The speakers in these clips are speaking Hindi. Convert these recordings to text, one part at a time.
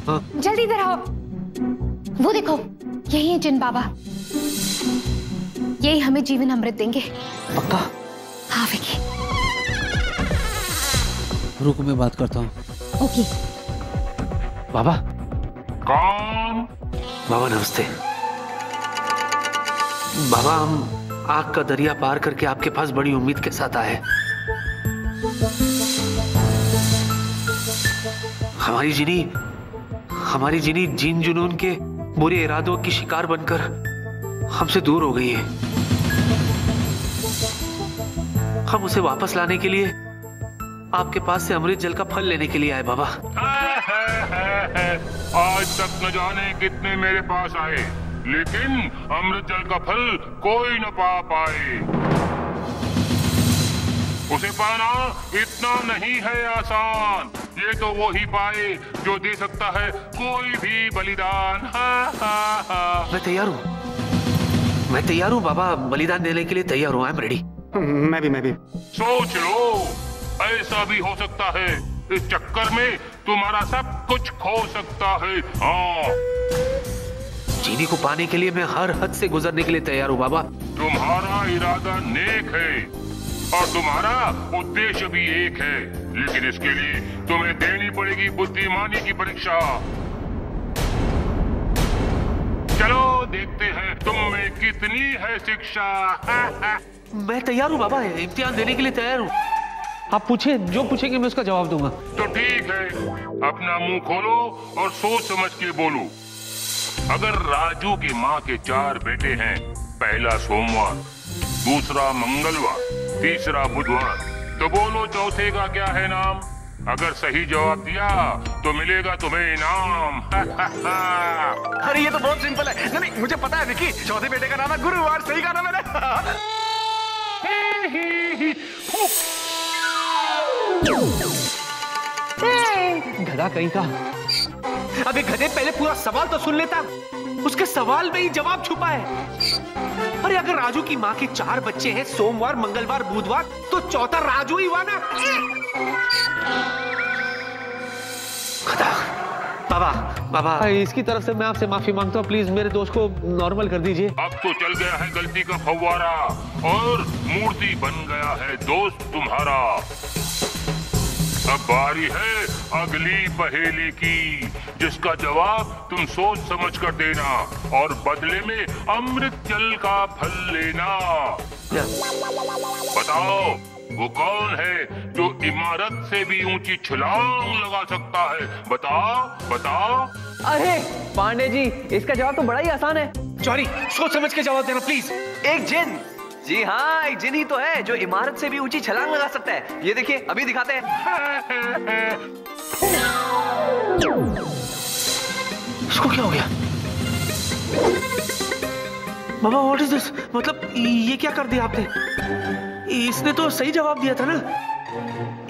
हाँ? जल्दी इधर आओ। वो देखो, यही है जिन बाबा, यही हमें जीवन अमृत देंगे। पक्का? हाँ विकी। रुको मैं बात करता हूँ। ओके। बाबा। कौन? बाबा नमस्ते। बाबा हम आग का दरिया पार करके आपके पास बड़ी उम्मीद के साथ आए। हमारी जिनी जीन जुनून के बुरे इरादों की शिकार बनकर हमसे दूर हो गई है। हम उसे वापस लाने के लिए आपके पास से अमृत जल का फल लेने के लिए आए बाबा। आज तक न जाने कितने मेरे पास आए, लेकिन अमृत जल का फल कोई न पा पाए। उसे पाना इतना नहीं है आसान। ये तो वो ही पाए जो दे सकता है कोई भी बलिदान। मैं तैयार हूँ बाबा, बलिदान देने के लिए तैयार हूँ। I am ready. मैं भी। सोच लो, ऐसा भी हो सकता है इस चक्कर में तुम्हारा सब कुछ खो सकता है। हाँ, चीनी को पाने के लिए मैं हर हद से गुजरने के लिए तैयार हूँ बाबा। तुम्हारा इरादा नेक है और तुम्हारा उद्देश्य भी एक है, लेकिन इसके लिए तुम्हें देनी पड़ेगी बुद्धिमानी की परीक्षा। चलो देखते हैं तुम में कितनी है शिक्षा। मैं तैयार हूँ बाबा, इम्तिहान देने के लिए तैयार हूँ। आप पूछे, जो पूछेंगे मैं उसका जवाब दूंगा। तो ठीक है, अपना मुंह खोलो और सोच समझ के बोलो। अगर राजू की माँ के 4 बेटे हैं, पहला सोमवार, दूसरा मंगलवार, तीसरा बुधवार, तो बोलो चौथे का क्या है नाम? अगर सही जवाब दिया तो मिलेगा तुम्हें इनाम। अरे ये तो बहुत सिंपल है। नहीं, मुझे पता है विकी, चौथे बेटे का नाम है गुरुवार। सही कहा ना मैंने? गधा कहीं का। अबे गधे, पहले पूरा सवाल तो सुन लेता। उसके सवाल में ही जवाब छुपा है। अरे अगर राजू की माँ के 4 बच्चे हैं, सोमवार, मंगलवार, बुधवार, तो चौथा राजू ही हुआ ना। गधा। बाबा इसकी तरफ से मैं आपसे माफी मांगता हूँ। प्लीज मेरे दोस्त को नॉर्मल कर दीजिए। अब तो चल गया है गलती का फव्वारा और मूर्ति बन गया है दोस्त तुम्हारा। अब बारी है अगली पहेली की, जिसका जवाब तुम सोच समझ कर देना और बदले में अमृत जल का फल लेना। बताओ वो कौन है जो इमारत से भी ऊंची छलांग लगा सकता है? बताओ। अरे पांडे जी, इसका जवाब तो बड़ा ही आसान है। जॉनी, सोच समझ के जवाब देना प्लीज। एक जिन। जी हाँ, एक जिन ही तो है जो इमारत से भी ऊंची छलांग लगा सकता है। ये देखिए, अभी दिखाते हैं। इसको क्या हो गया? मामा व्हाट इज दिस? मतलब ये क्या कर दिया आपने? इसने तो सही जवाब दिया था ना।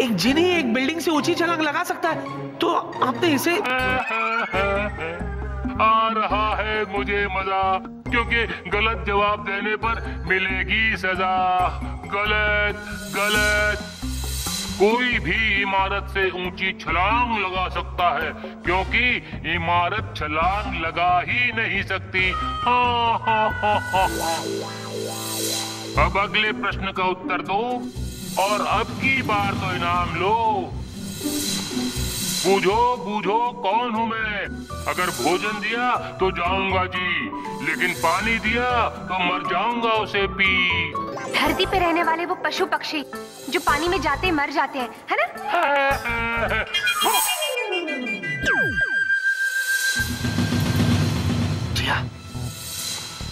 एक जिन ही एक बिल्डिंग से ऊंची छलांग लगा सकता है, तो आपने इसे। आ रहा है मुझे मजा, क्योंकि गलत जवाब देने पर मिलेगी सजा। गलत। कोई भी इमारत से ऊंची छलांग लगा सकता है, क्योंकि इमारत छलांग लगा ही नहीं सकती। अब अगले प्रश्न का उत्तर दो और अब की बार तो इनाम लो। बूझो कौन हूँ मैं? अगर भोजन दिया तो जाऊंगा जी, लेकिन पानी दिया तो मर जाऊंगा उसे पी। धरती पे रहने वाले वो पशु पक्षी जो पानी में जाते मर जाते हैं, है ना?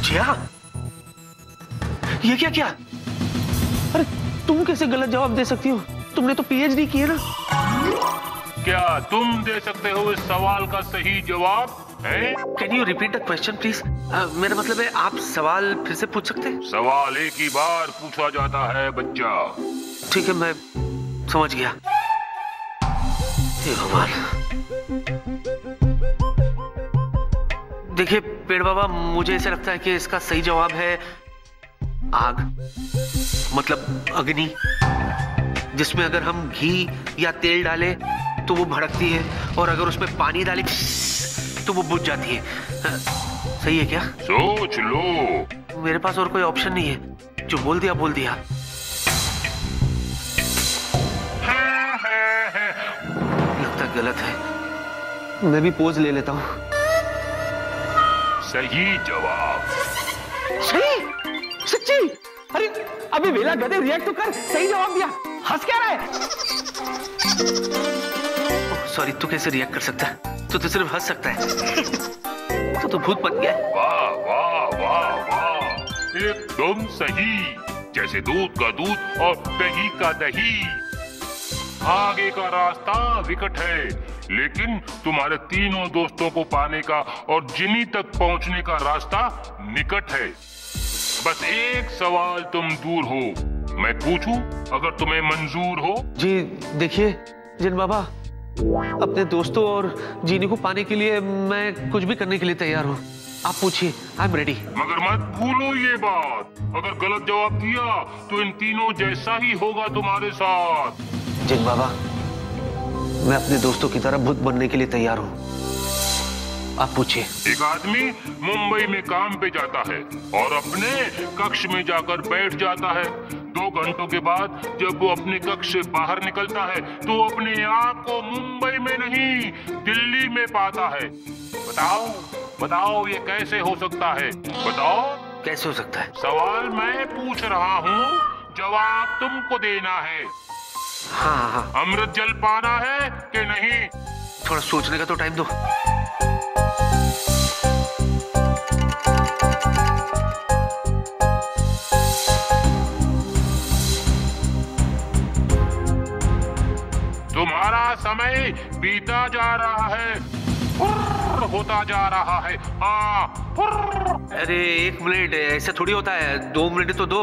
जिया, ये क्या किया? अरे तुम कैसे गलत जवाब दे सकती हो? तुमने तो पीएचडी की है ना। क्या तुम दे सकते हो इस सवाल का सही जवाब? Can you repeat the question please? मेरा मतलब है, आप सवाल फिर से पूछ सकते हैं? सवाल एक ही बार पूछा जाता है बच्चा। ठीक है, मैं समझ गया। हे भगवान। देखिए पेड़ बाबा, मुझे ऐसा लगता है कि इसका सही जवाब है आग, मतलब अग्नि, जिसमें अगर हम घी या तेल डालें तो वो भड़कती है, और अगर उसमें पानी डाले तो वो बुझ जाती है। सही है क्या? सोच लो। मेरे पास और कोई ऑप्शन नहीं है, जो बोल दिया बोल दिया। लगता गलत है, मैं भी पोज ले लेता हूँ। सही जवाब। सही? सच्ची? अरे अभी वेला गधे रिएक्ट तो कर, सही जवाब दिया, हंस क्या रहा है? सॉरी, तू कैसे रिएक्ट कर सकता है? तू तो सिर्फ हंस सकता है। तो भूत बन गया। वाह वाह वाह वाह, एकदम सही। जैसे दूध का दूध और दही का दही। आगे का रास्ता विकट है, लेकिन तुम्हारे तीनों दोस्तों को पाने का और जिनी तक पहुंचने का रास्ता निकट है। बस एक सवाल तुम दूर हो, मैं पूछूं अगर तुम्हें मंजूर हो? जी देखिए जिन बाबा, अपने दोस्तों और जीनी को पाने के लिए मैं कुछ भी करने के लिए तैयार हूँ। आप पूछिए, आई एम रेडी। मगर मत भूलो ये बात, अगर गलत जवाब दिया तो इन तीनों जैसा ही होगा तुम्हारे साथ। जिन बाबा, मैं अपने दोस्तों की तरह भूत बनने के लिए तैयार हूँ। आप पूछिए। एक आदमी मुंबई में काम पे जाता है और अपने कक्ष में जाकर बैठ जाता है। 2 घंटों के बाद जब वो अपने कक्ष से बाहर निकलता है तो अपने आप को मुंबई में नहीं, दिल्ली में पाता है। बताओ बताओ, ये कैसे हो सकता है? बताओ कैसे हो सकता है? सवाल मैं पूछ रहा हूँ, जवाब तुमको देना है। हाँ हाँ। अमृत जल पाना है कि नहीं? थोड़ा सोचने का तो टाइम दो। तुम्हारा समय बीता जा रहा है, होता जा रहा है। हाँ। अरे 1 मिनट, ऐसे थोड़ी होता है, 2 मिनट तो दो।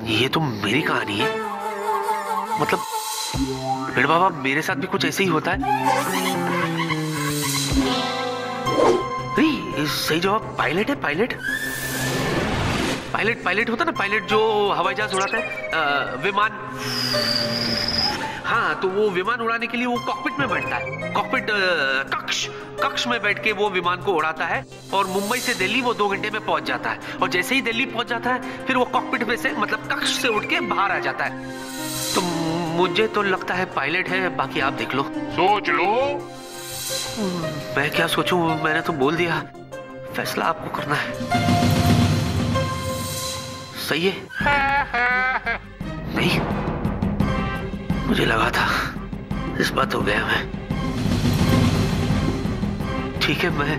ये तो मेरी कहानी है, मतलब पेड़ बाबा मेरे साथ भी कुछ ऐसे ही होता है। नहीं, सही जवाब पायलट है। पायलट होता ना, पायलट जो हवाई जहाज उड़ाता है, विमान। हाँ, तो वो विमान उड़ाने के लिए वो कॉकपिट में बैठता है। कॉकपिट कक्ष में बैठ के वो विमान को उड़ाता है, और मुंबई से दिल्ली वो 2 घंटे में पहुंच जाता है। और जैसे ही दिल्ली पहुंच जाता है, फिर वो कॉकपिट में से, मतलब कक्ष से उठ के बाहर आ जाता है। तो मुझे तो लगता है पायलट है, बाकी आप देख लो। सोच लो। मैं क्या सोचूं, मैंने तो बोल दिया, फैसला आपको करना है। सही है? नहीं, मुझे लगा था इस बात हो गया मैं। ठीक है, मैं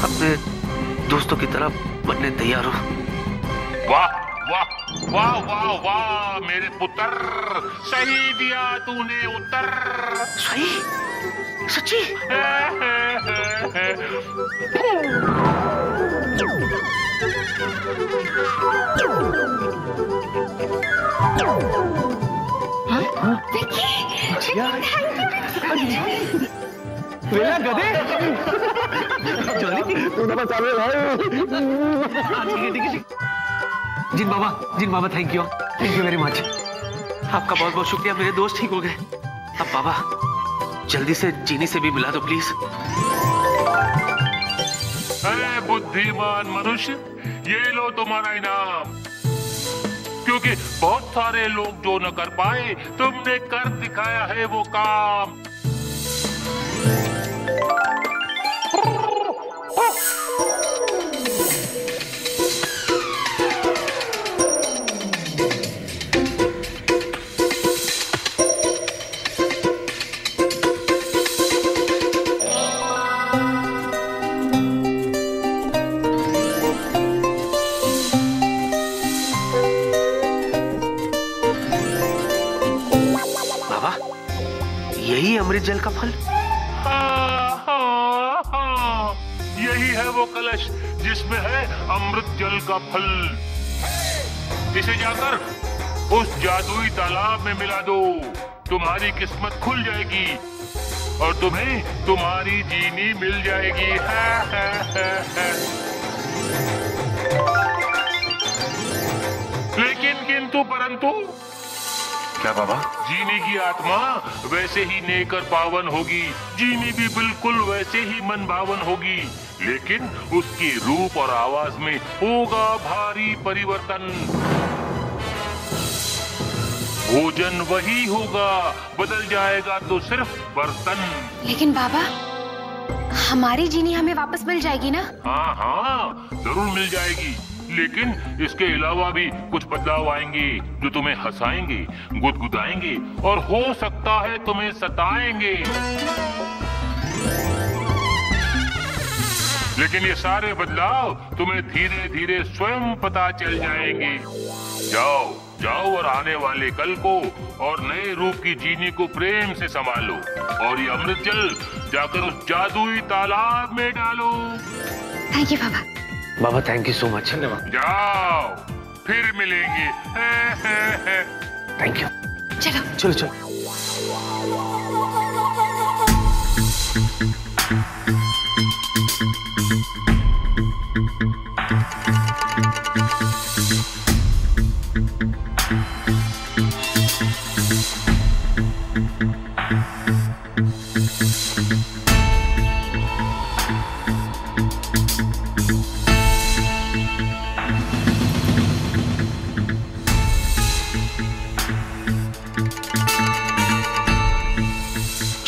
अपने दोस्तों की तरह बनने तैयार हूँ। वाह वाह वाह वाह वाह मेरे पुत्र, सही दिया तूने उत्तर। सही? सच्ची? वेला गधे, जिन बाबा थैंक यू वेरी मच। आपका बहुत बहुत शुक्रिया, मेरे दोस्त ठीक हो गए। अब बाबा जल्दी से जीनी से भी मिला दो प्लीज। अरे बुद्धिमान मनुष्य, ये लो तुम्हारा इनाम। क्योंकि बहुत सारे लोग जो न कर पाए, तुमने कर दिखाया है वो काम। यही अमृत जल का फल? हाँ, यही है वो कलश जिसमें है अमृत जल का फल। इसे जाकर उस जादुई तालाब में मिला दो, तुम्हारी किस्मत खुल जाएगी। और तुम्हें तुम्हारी जीनी मिल जाएगी। लेकिन किंतु परंतु क्या बाबा? जीनी की आत्मा वैसे ही नेक और पावन होगी, जीनी भी बिल्कुल वैसे ही मन भावन होगी, लेकिन उसके रूप और आवाज में होगा भारी परिवर्तन। भोजन वही होगा, बदल जाएगा तो सिर्फ बर्तन। लेकिन बाबा, हमारी जीनी हमें वापस मिल जाएगी ना? हाँ हाँ, जरूर मिल जाएगी, लेकिन इसके अलावा भी कुछ बदलाव आएंगे जो तुम्हें हंसाएंगे, गुदगुदाएंगे और हो सकता है तुम्हें सताएंगे। लेकिन ये सारे बदलाव तुम्हें धीरे धीरे स्वयं पता चल जाएंगे। जाओ जाओ और आने वाले कल को और नए रूप की जीनी को प्रेम से संभालो और ये अमृत जल जाकर उस जादुई तालाब में डालो। Thank you Baba. Baba thank you so much. धन्यवाद। जाओ, फिर मिलेंगे। Thank you. चलो चलो चलो।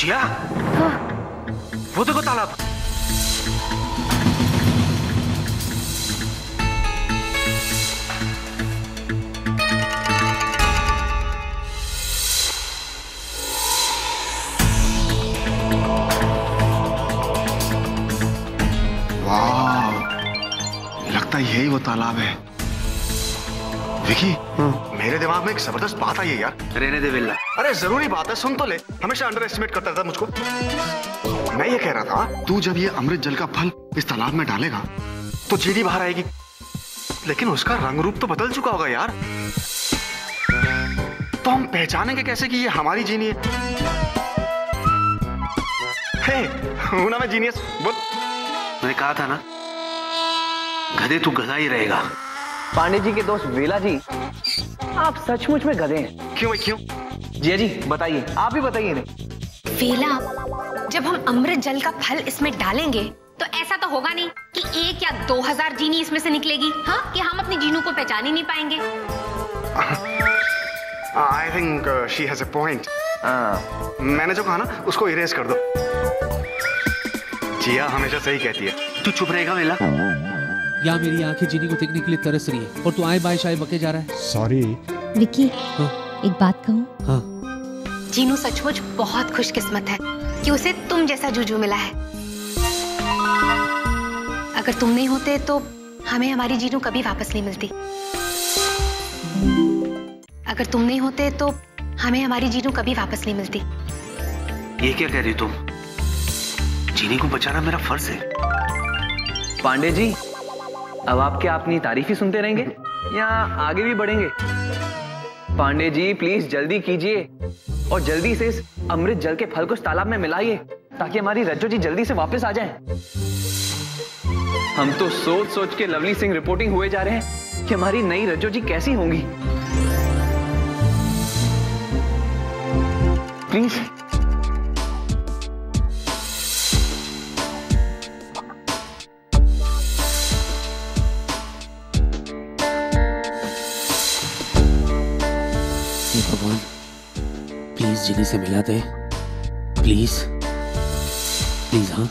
जिया, वो देखो तालाब। वाह, लगता है यही वो तालाब है। विकी, मेरे दिमाग में एक जबरदस्त बात आई है यार। रहने दे बिल्ला। अरे जरूरी बात है, सुन तो ले। हमेशा अंडर एस्टिमेट करता था मुझको। मैं ये कह रहा था, तू जब ये अमृत जल का फल इस तालाब में डालेगा तो जीनी बाहर आएगी, लेकिन उसका रंग रूप तो बदल चुका होगा यार। तो हम पहचानेंगे कैसे कि ये हमारी जीनी है? हे, हूं ना मैं जीनियस? बोल। मैंने कहा था ना, गधे तू गधा ही रहेगा। पांडे जी के दोस्त वेला जी, आप सचमुच में गधे हैं। क्यों भाई क्यों? जिया जी बताइए, आप ही बताइए नहीं। वेला, जब हम अमृत जल का फल इसमें डालेंगे तो ऐसा तो होगा नहीं कि 1 या 2000 जीनी इसमें से निकलेगी, हाँ? कि हम अपनी जीनों को पहचान ही नहीं पाएंगे। I think she has a point. मैंने जो कहा ना, उसको इरेज कर दो। जिया हमेशा सही कहती है। तू चुप रहेगा वेला? या मेरी आंखें जीनी को देखने के लिए तरस रही है और तू आए बाय शाय बके जा रहा है। सॉरी विकी, हाँ? एक बात कहूँ? हाँ। जीनू सचमुच बहुत खुशकिस्मत है कि उसे तुम जैसा जूजू मिला है। अगर तुम नहीं होते तो हमें हमारी जीनू कभी वापस नहीं मिलती। अगर तुम नहीं होते तो हमें हमारी जीनू कभी वापस नहीं मिलती। ये क्या कह रही तुम? जीनी को बचाना मेरा फर्ज है। पांडे जी, अब आप क्या अपनी तारीफ ही सुनते रहेंगे या आगे भी बढ़ेंगे? पांडे जी प्लीज जल्दी कीजिए और जल्दी से इस अमृत जल के फल को इस तालाब में मिलाइए ताकि हमारी रज्जो जी जल्दी से वापस आ जाएं। हम तो सोच सोच के लवली सिंह रिपोर्टिंग हुए जा रहे हैं कि हमारी नई रज्जो जी कैसी होंगी। प्लीज। भगवान प्लीज जिनी से मिला दे, प्लीज प्लीज। हाँ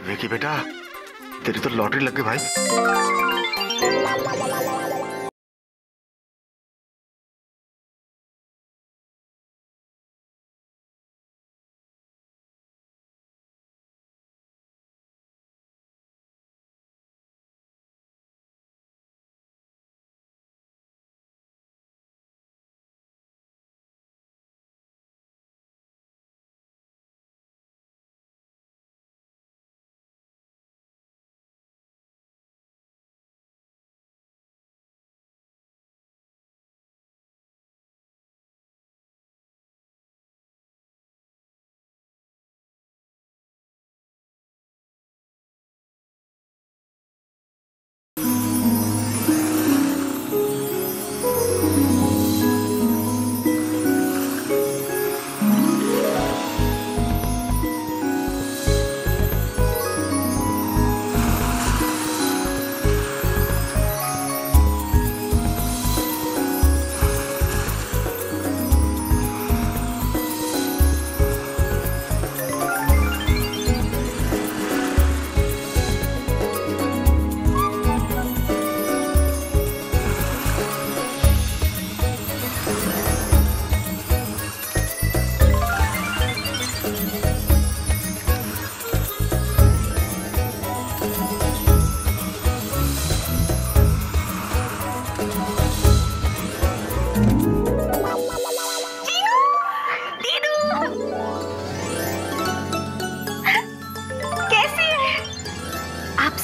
विकी बेटा, तेरी तो लॉटरी लग गई भाई।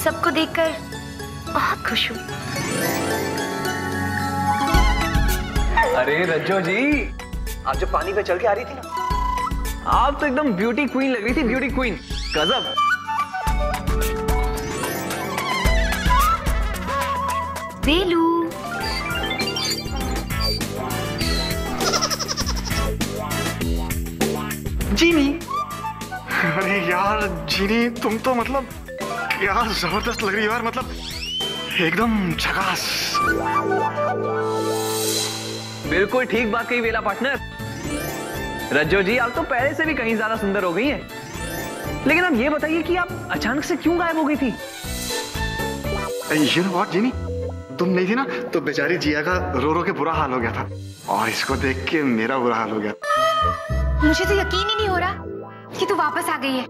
सबको देखकर बहुत खुश हूँ। अरे रज्जो जी, आप जब पानी पे चल के आ रही थी ना, आप तो एकदम ब्यूटी क्वीन लग रही थी, ब्यूटी क्वीन, गजब। वेलू, जीनी। अरे यार जीनी, तुम तो मतलब क्या जबरदस्त लग रही हो यार, मतलब एकदम झकास। बिल्कुल ठीक बात कही वेला पार्टनर। रज्जो जी, आप तो पहले से भी कहीं ज्यादा सुंदर हो गई हैं। लेकिन अब ये बताइए कि आप अचानक से क्यों गायब हो गई थी? You know what, जीनी, तुम नहीं थी ना तो बेचारी जिया का रो रो के बुरा हाल हो गया था, और इसको देख के मेरा बुरा हाल हो गया। मुझे तो यकीन ही नहीं हो रहा कि तू वापस आ गई है,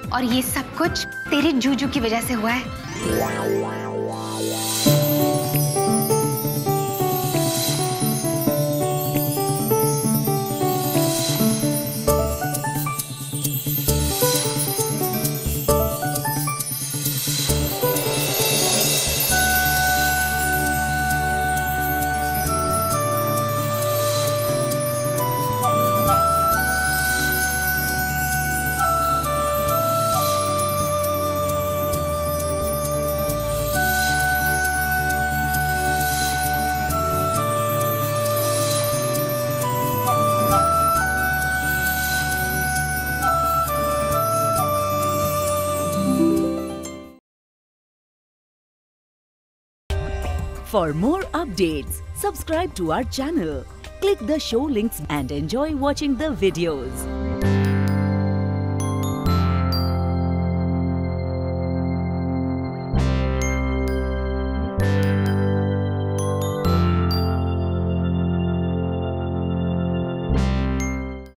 और ये सब कुछ तेरे जूजू की वजह से हुआ है। For more updates, subscribe to our channel, click the show links and enjoy watching the videos.